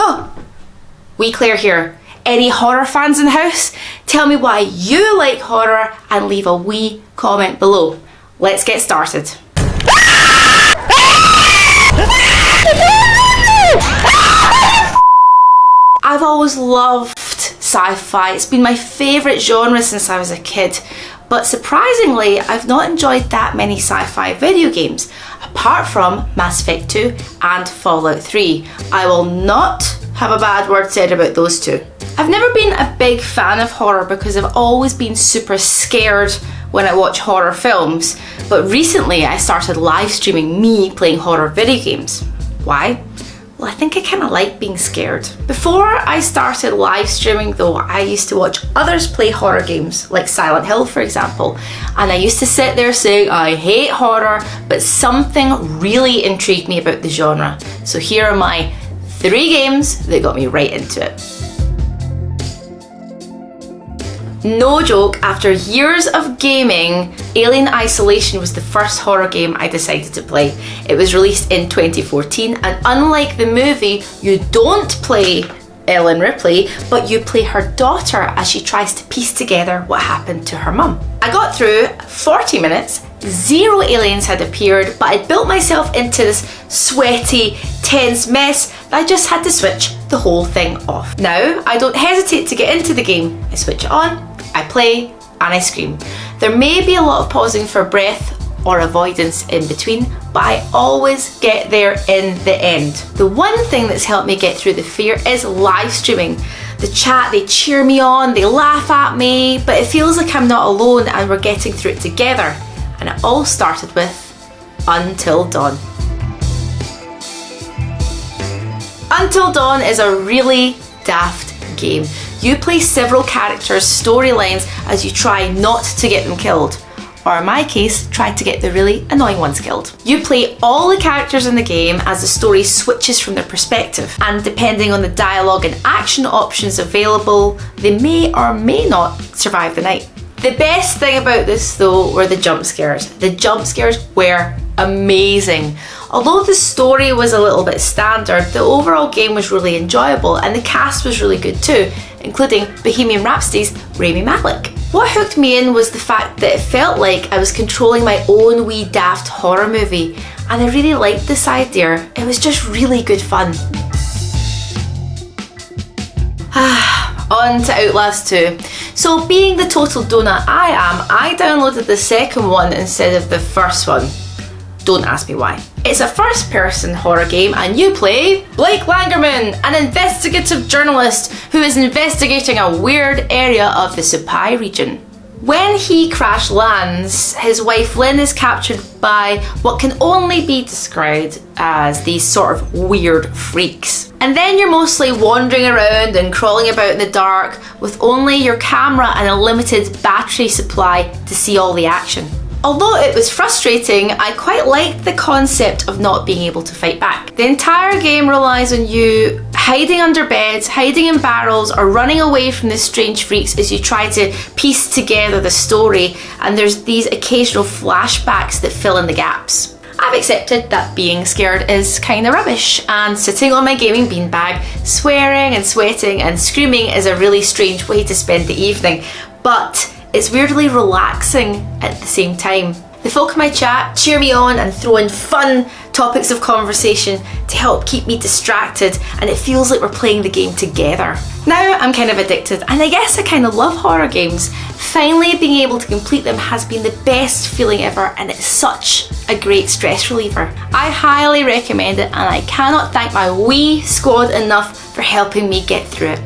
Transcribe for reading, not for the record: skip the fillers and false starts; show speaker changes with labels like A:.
A: Huh! Wee Claire here. Any horror fans in the house? Tell me why you like horror and leave a wee comment below. Let's get started. I've always loved sci-fi. It's been my favourite genre since I was a kid. But surprisingly, I've not enjoyed that many sci-fi video games, apart from Mass Effect 2 and Fallout 3. I will not have a bad word said about those two. I've never been a big fan of horror because I've always been super scared when I watch horror films, but recently I started live streaming me playing horror video games. Why? Well, I think I kind of like being scared. Before I started live streaming though, I used to watch others play horror games, like Silent Hill for example, and I used to sit there saying I hate horror, but something really intrigued me about the genre. So here are my 3 games that got me right into it. No joke, after years of gaming, Alien Isolation was the first horror game I decided to play. It was released in 2014, and unlike the movie, you don't play Ellen Ripley, but you play her daughter as she tries to piece together what happened to her mum. I got through 40 minutes, 0 aliens had appeared, but I'd built myself into this sweaty, tense mess that I just had to switch the whole thing off. Now, I don't hesitate to get into the game. I switch it on, I play, and I scream. There may be a lot of pausing for breath or avoidance in between, but I always get there in the end. The one thing that's helped me get through the fear is live streaming. The chat, they cheer me on, they laugh at me, but it feels like I'm not alone and we're getting through it together. And it all started with Until Dawn. Until Dawn is a really daft game. You play several characters' storylines as you try not to get them killed. Or in my case, try to get the really annoying ones killed. You play all the characters in the game as the story switches from their perspective, and depending on the dialogue and action options available, they may or may not survive the night. The best thing about this though were the jump scares. The jump scares were amazing. Although the story was a little bit standard, the overall game was really enjoyable and the cast was really good too, including Bohemian Rhapsody's Rami Malek. What hooked me in was the fact that it felt like I was controlling my own wee daft horror movie, and I really liked this idea. It was just really good fun. On to Outlast 2. So being the total donut I am, I downloaded the second one instead of the first one. Don't ask me why. It's a first-person horror game and you play Blake Langerman, an investigative journalist who is investigating a weird area of the Supai region. When he crash lands, his wife Lynn is captured by what can only be described as these sort of weird freaks. And then you're mostly wandering around and crawling about in the dark with only your camera and a limited battery supply to see all the action. Although it was frustrating, I quite liked the concept of not being able to fight back. The entire game relies on you hiding under beds, hiding in barrels, or running away from the strange freaks as you try to piece together the story, and there's these occasional flashbacks that fill in the gaps. I've accepted that being scared is kinda rubbish, and sitting on my gaming beanbag, swearing and sweating and screaming is a really strange way to spend the evening, but it's weirdly relaxing at the same time. The folk in my chat cheer me on and throw in fun topics of conversation to help keep me distracted, and it feels like we're playing the game together. Now I'm kind of addicted, and I guess I kind of love horror games. Finally being able to complete them has been the best feeling ever, and it's such a great stress reliever. I highly recommend it, and I cannot thank my wee squad enough for helping me get through it.